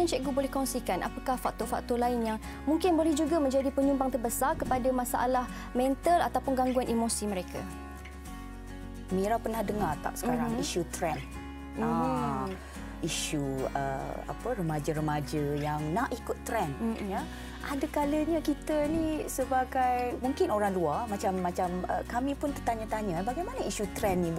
mungkin cikgu boleh kongsikan apakah faktor-faktor lain yang mungkin boleh juga menjadi penyumbang terbesar kepada masalah mental ataupun gangguan emosi mereka? Mira pernah dengar tak sekarang isu trend? Isu remaja-remaja yang nak ikut trend, ya. Ada kalanya kita ni sebagai mungkin orang luar macam kami pun tertanya-tanya bagaimana isu trend ni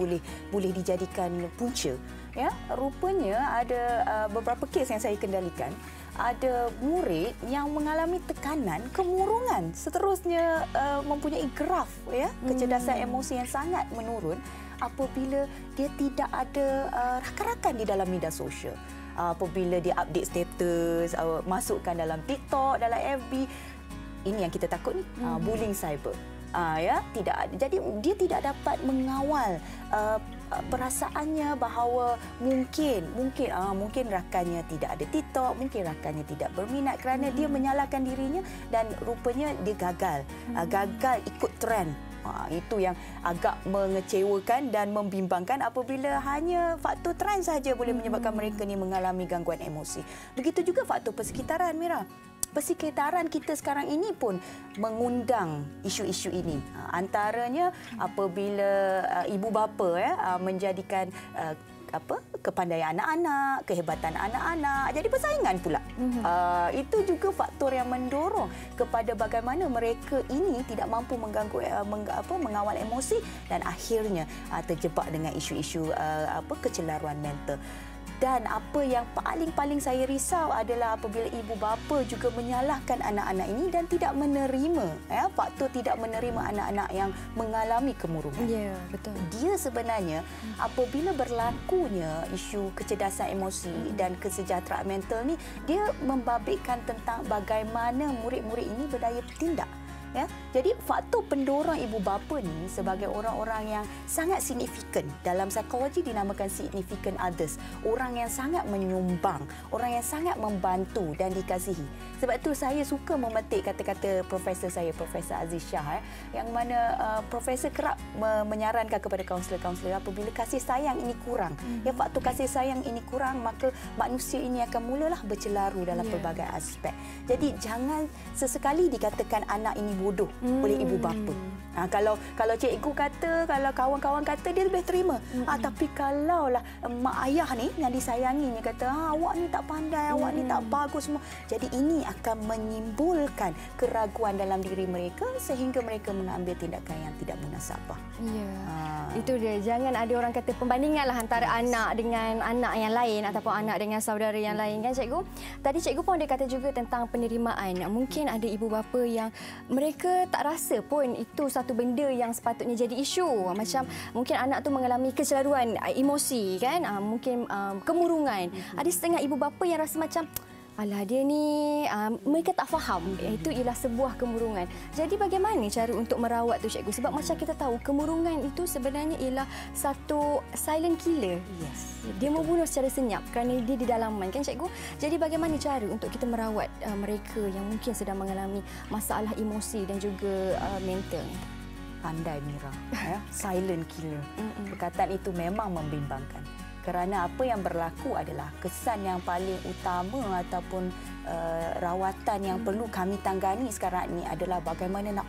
boleh dijadikan punca, ya. Rupanya ada beberapa kes yang saya kendalikan. Ada murid yang mengalami tekanan, kemurungan, seterusnya mempunyai graf, ya, kecerdasan emosi yang sangat menurun apabila dia tidak ada rakan-rakan di dalam media sosial. Apabila dia update status, masukkan dalam TikTok, dalam FB, ini yang kita takut ni, bullying cyber. Ya, tidak ada. Jadi dia tidak dapat mengawal perasaannya bahawa mungkin rakannya tidak ada TikTok, mungkin rakannya tidak berminat kerana dia menyalahkan dirinya dan rupanya dia gagal ikut trend. Itu yang agak mengecewakan dan membimbangkan apabila hanya faktor trend sahaja boleh menyebabkan mereka ni mengalami gangguan emosi. Begitu juga faktor persekitaran, Mira. Persekitaran kita sekarang ini pun mengundang isu-isu ini. Antaranya apabila ibu bapa menjadikan kepandaian anak-anak, kehebatan anak-anak jadi persaingan pula. Itu juga faktor yang mendorong kepada bagaimana mereka ini tidak mampu mengawal emosi dan akhirnya terjebak dengan isu-isu kecelaruan mental. Dan apa yang paling saya risau adalah apabila ibu bapa juga menyalahkan anak-anak ini dan tidak menerima, faktor tidak menerima anak-anak yang mengalami kemurungan. Ya, betul. Dia sebenarnya apabila berlakunya isu kecerdasan emosi dan kesejahteraan mental ni, dia membabitkan tentang bagaimana murid-murid ini berdaya bertindak. Ya, jadi faktor pendorong ibu bapa ni sebagai orang-orang yang sangat signifikan, dalam psikologi dinamakan significant others, orang yang sangat menyumbang, orang yang sangat membantu dan dikasihi. Sebab itu saya suka memetik kata-kata profesor saya, Profesor Aziz Shah, yang mana profesor kerap menyarankan kepada kaunselor-kaunselor apabila kasih sayang ini kurang, ya, faktor kasih sayang ini kurang, maka manusia ini akan mulalah bercelaru dalam pelbagai aspek. Jadi jangan sesekali dikatakan anak ini bodoh oleh ibu bapa. Kalau cikgu kata, kalau kawan-kawan kata, dia lebih terima. Tapi kalaulah mak ayah ni yang disayanginya kata, awak ni tak pandai, awak ni tak bagus semua. Jadi ini akan menimbulkan keraguan dalam diri mereka sehingga mereka mengambil tindakan yang tidak munasabah. Ya. Itu dia. Jangan ada orang kata perbandinganlah antara anak dengan anak yang lain ataupun anak dengan saudara yang lain, kan cikgu? Tadi cikgu pun ada kata juga tentang penerimaan. Mungkin ada ibu bapa yang mereka tak rasa pun itu satu benda yang sepatutnya jadi isu. Macam mungkin anak tu mengalami kecelaruan emosi, kan? Mungkin kemurungan. Ada setengah ibu bapa yang rasa macam, alah dia ni, mereka tak faham. Itu ialah sebuah kemurungan. Jadi bagaimana cara untuk merawat tu, cikgu? Sebab macam kita tahu, kemurungan itu sebenarnya ialah satu silent killer. Yes. Dia membunuh secara senyap kerana dia di dalaman, kan cikgu? Jadi bagaimana cara untuk kita merawat mereka yang mungkin sedang mengalami masalah emosi dan juga mental? Pandai, Mira. Silent killer. Perkataan itu memang membimbangkan. Kerana apa yang berlaku adalah kesan yang paling utama ataupun rawatan yang perlu kami tanggani sekarang ini adalah bagaimana nak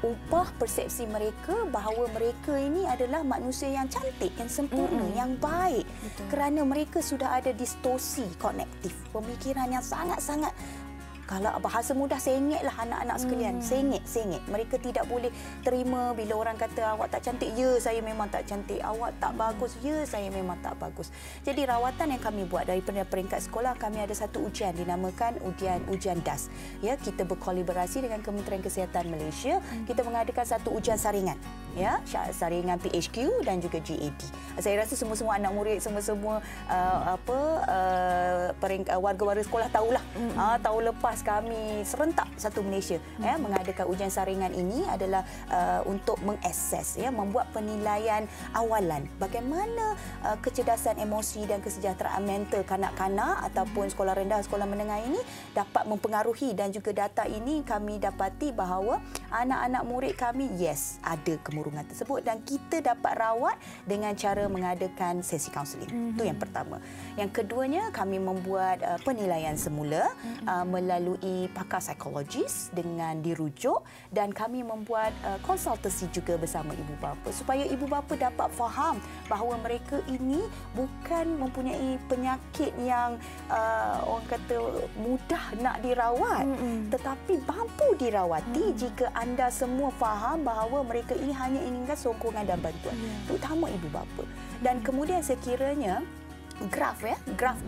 ubah persepsi mereka bahawa mereka ini adalah manusia yang cantik, yang sempurna, yang baik. Betul. Kerana mereka sudah ada distorsi kognitif, pemikiran yang sangat-sangat, kalau bahasa mudah, sengitlah anak-anak sekalian. Sengit. Mereka tidak boleh terima bila orang kata awak tak cantik. Ya, saya memang tak cantik. Awak tak bagus. Ya, saya memang tak bagus. Jadi rawatan yang kami buat daripada peringkat sekolah, kami ada satu ujian dinamakan ujian DAS. Ya, kita berkolaborasi dengan Kementerian Kesihatan Malaysia. Kita mengadakan satu ujian saringan. Ya, saringan PHQ dan juga GAD. Saya rasa semua-semua anak murid, semua-semua warga-warga sekolah tahulah. Tahun lepas kami serentak satu Malaysia mengadakan ujian saringan ini adalah untuk mengakses, membuat penilaian awalan bagaimana kecerdasan emosi dan kesejahteraan mental kanak-kanak ataupun sekolah rendah, sekolah menengah ini dapat mempengaruhi. Dan juga data ini kami dapati bahawa anak-anak murid kami, yes, ada kemurungan. kecenderungan tersebut dan kita dapat rawat dengan cara mengadakan sesi kaunseling. Itu yang pertama. Yang keduanya, kami membuat penilaian semula melalui pakar psikologis dengan dirujuk dan kami membuat konsultasi juga bersama ibu bapa supaya ibu bapa dapat faham bahawa mereka ini bukan mempunyai penyakit yang orang kata mudah nak dirawat, tetapi mampu dirawati jika anda semua faham bahawa mereka ini hanya inginkan sokongan dan bantuan, terutama ibu bapa. Dan kemudian sekiranya graf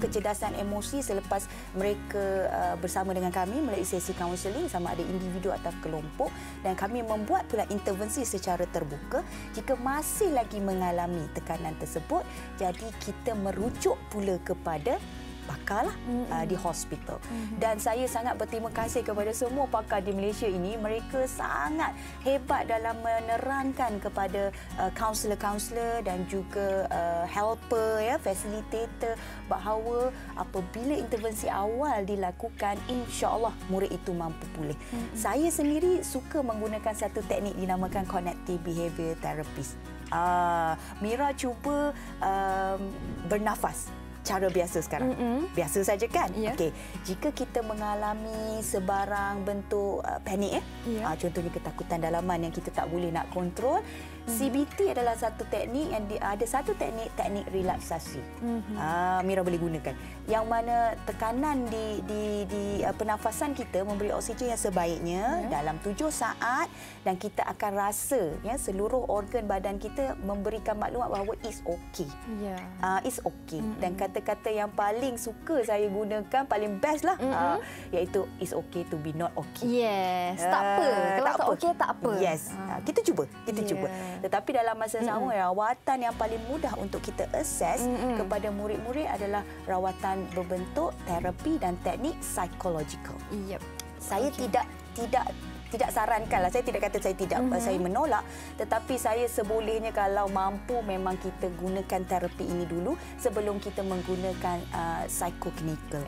kecerdasan emosi selepas mereka bersama dengan kami melalui sesi kaunseling sama ada individu atau kelompok, dan kami membuat pula intervensi secara terbuka jika masih lagi mengalami tekanan tersebut, jadi kita merujuk pula kepada pakar di hospital. Dan saya sangat berterima kasih kepada semua pakar di Malaysia ini. Mereka sangat hebat dalam menerangkan kepada kaunselor-kaunselor dan juga helper, facilitator bahawa apabila intervensi awal dilakukan, insya-Allah murid itu mampu pulih. Saya sendiri suka menggunakan satu teknik dinamakan cognitive behavior therapist. Mira cuba bernafas cara biasa sekarang. Biasa saja kan? Yeah. Okey. Jika kita mengalami sebarang bentuk panik, contohnya ketakutan dalaman yang kita tak boleh nak kontrol, CBT adalah satu teknik yang ada satu teknik relaksasi. Mira boleh gunakan. Yang mana tekanan di pernafasan kita memberi oksigen yang sebaiknya dalam 7 saat dan kita akan rasa seluruh organ badan kita memberikan maklumat bahawa it's okay. It's okay. Dan kata-kata yang paling suka saya gunakan, paling best lah, iaitu it's okay to be not okay. Yes, tak apa. Kalau tak okey, tak apa. Yes, kita cuba. Tetapi dalam masa sama, rawatan yang paling mudah untuk kita assess kepada murid-murid adalah rawatan berbentuk terapi dan teknik psychological. Saya tidak sarankanlah, saya tidak kata saya tidak, saya menolak, tetapi saya sebolehnya kalau mampu memang kita gunakan terapi ini dulu sebelum kita menggunakan psychoclinical.